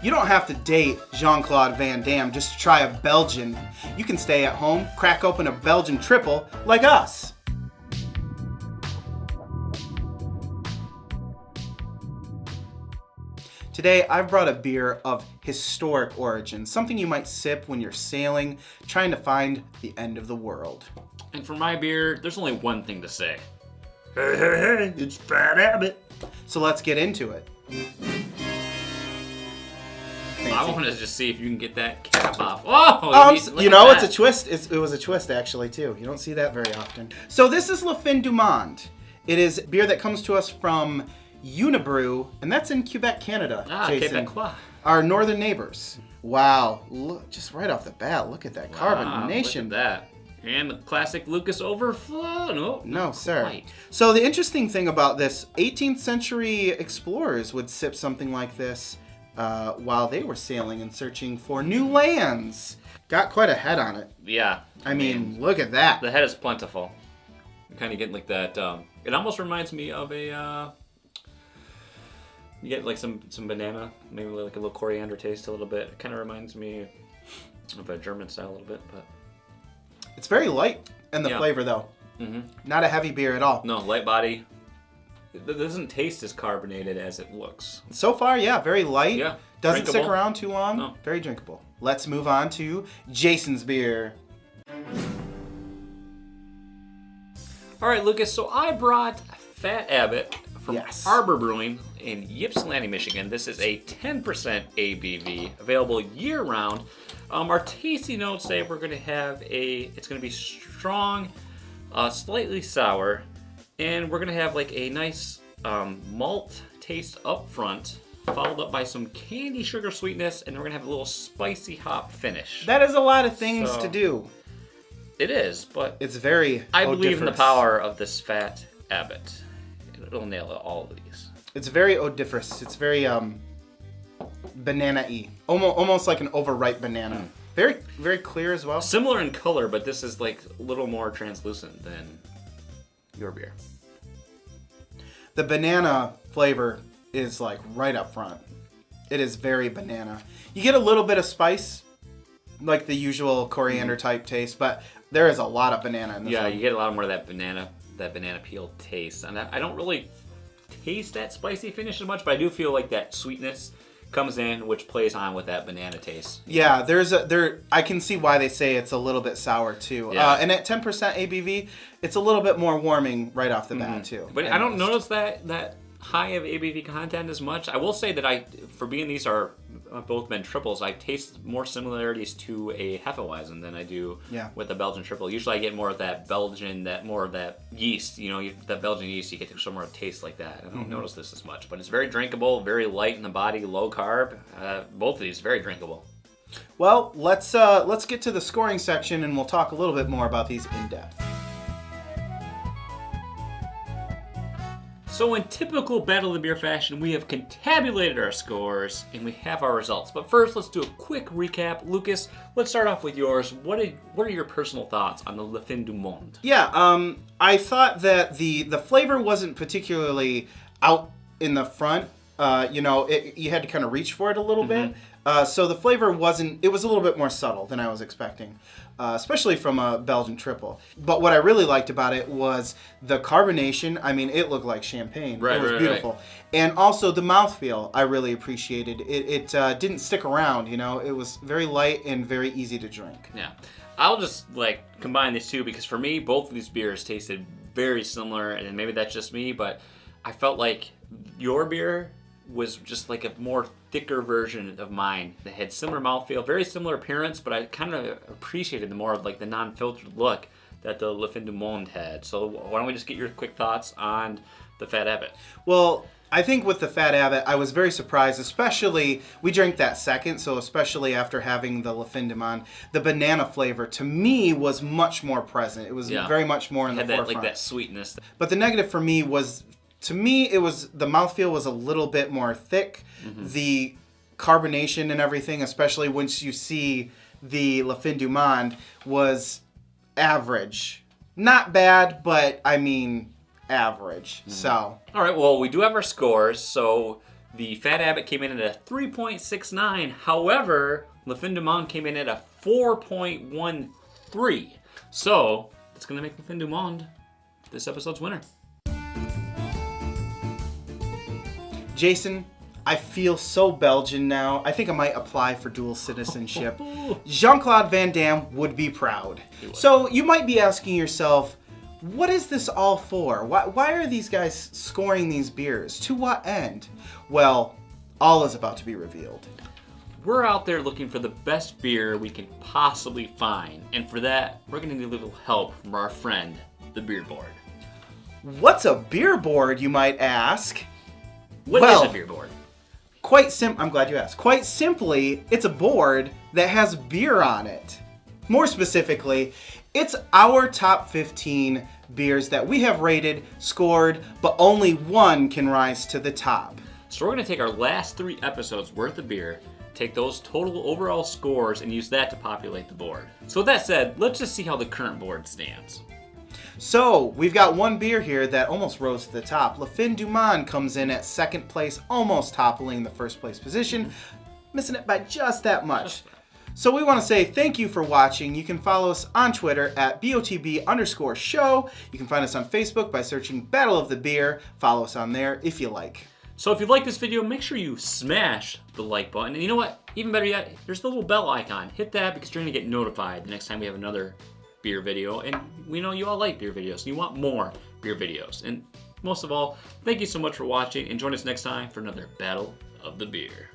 You don't have to date Jean-Claude Van Damme just to try a Belgian. You can stay at home, crack open a Belgian Tripel like us. Today, I've brought a beer of historic origin, something you might sip when you're sailing, trying to find the end of the world. And for my beer, there's only one thing to say. Hey, hey, hey, it's Phat Abbot. So let's get into it. I want to just see if you can get that cap off. Oh, you know, it's a twist. It was a twist, actually, too. You don't see that very often. So this is Lu Fin Du Monde. It is beer that comes to us from Unibrew, and that's in Quebec, Canada. Jason, Quebecois. our northern neighbors. Wow, look, just right off the bat, look at that carbonation. Look at that. And the classic Lucas overflow. No, sir. Quite. So the interesting thing about this, 18th century explorers would sip something like this while they were sailing and searching for new lands. Got quite a head on it. Yeah. I mean, look at that. The head is plentiful. You kind of get like that. It almost reminds me of a. You get like some banana, maybe like a little coriander taste a little bit. It kind of reminds me of a German style a little bit, but it's very light in the flavor though. Mm-hmm. Not a heavy beer at all. No, light body. It doesn't taste as carbonated as it looks. So far, yeah, very light. Yeah. Doesn't Drinkable. stick around too long. No. Very drinkable. Let's move on to Jason's beer. All right, Lucas. So I brought Phat Abbot from Arbor Brewing in Ypsilanti, Michigan. This is a 10% ABV, available year-round. Our tasty notes say we're going to have it's going to be strong, slightly sour, and we're going to have like a nice malt taste up front, followed up by some candy sugar sweetness, and we're going to have a little spicy hop finish. That is a lot of things to do. It is, but it's very I believe in the power of this Phat Abbot. It'll nail all of these. It's very odoriferous. It's very banana-y. Almost like an overripe banana. Very, very clear as well. Similar in color, but this is like a little more translucent than your beer. The banana flavor is like right up front. It is very banana. You get a little bit of spice, like the usual coriander type taste, but there is a lot of banana in this one. You get a lot more of that banana peel taste. And I don't really taste that spicy finish as much, but I do feel like that sweetness comes in, which plays on with that banana taste. Yeah, I can see why they say it's a little bit sour too. Yeah. And at 10% ABV, it's a little bit more warming right off the bat too. But I don't notice that high of ABV content as much. I will say that for being these are both been triples, I taste more similarities to a Hefeweizen than I do with the Belgian triple. Usually I get more of that Belgian, more of that yeast, that Belgian yeast, you get some more taste like that. I don't notice this as much, but it's very drinkable, very light in the body, low carb. Both of these very drinkable. Well, let's get to the scoring section and we'll talk a little bit more about these in depth. So in typical Battle of the Beer fashion, we have contabulated our scores and we have our results. But first, let's do a quick recap. Lucas, let's start off with yours. What are your personal thoughts on the Lu Fin Du Monde? Yeah, I thought that the flavor wasn't particularly out in the front. You had to kind of reach for it a little bit. So the flavor it was a little bit more subtle than I was expecting, especially from a Belgian triple. But what I really liked about it was the carbonation. I mean, it looked like champagne. It was beautiful. Right. And also the mouthfeel I really appreciated. It didn't stick around, It was very light and very easy to drink. Yeah. I'll just combine these two because for me, both of these beers tasted very similar, and maybe that's just me, but I felt like your beer was just like a more thicker version of mine that had similar mouthfeel, very similar appearance, but I kind of appreciated the more of the non-filtered look that the Lu Fin Du Monde had. So why don't we just get your quick thoughts on the Phat Abbot? Well, I think with the Phat Abbot, I was very surprised, especially, we drank that second, so especially after having the Lu Fin Du Monde, the banana flavor to me was much more present. It was very much more in the forefront. Had that sweetness. But the negative for me was, the mouthfeel was a little bit more thick. The carbonation and everything, especially once you see the Lu Fin Du Monde, was average. Not bad, but I mean average. So. All right, well, we do have our scores. So The Phat Abbot came in at a 3.69. However, Lu Fin Du Monde came in at a 4.13. So, it's going to make Lu Fin Du Monde this episode's winner. Jason, I feel so Belgian now. I think I might apply for dual citizenship. Jean-Claude Van Damme would be proud. So you might be asking yourself, what is this all for? Why are these guys scoring these beers? To what end? Well, all is about to be revealed. We're out there looking for the best beer we can possibly find. And for that, we're going to need a little help from our friend, the beer board. What's a beer board, you might ask? What is a beer board? I'm glad you asked. Quite simply, it's a board that has beer on it. More specifically, it's our top 15 beers that we have rated, scored, but only one can rise to the top. So we're going to take our last 3 episodes worth of beer, take those total overall scores, and use that to populate the board. So with that said, let's just see how the current board stands. So, we've got one beer here that almost rose to the top. Lu Fin Du Monde comes in at second place, almost toppling the first place position, missing it by just that much. So we want to say thank you for watching. You can follow us on Twitter at BOTB_show. You can find us on Facebook by searching Battle of the Beer. Follow us on there if you like. So if you like this video, make sure you smash the like button. And you know what? Even better yet, there's the little bell icon. Hit that because you're going to get notified the next time we have another beer video. And we know you all like beer videos and you want more beer videos. And most of all, thank you so much for watching and join us next time for another Battle of the Beer.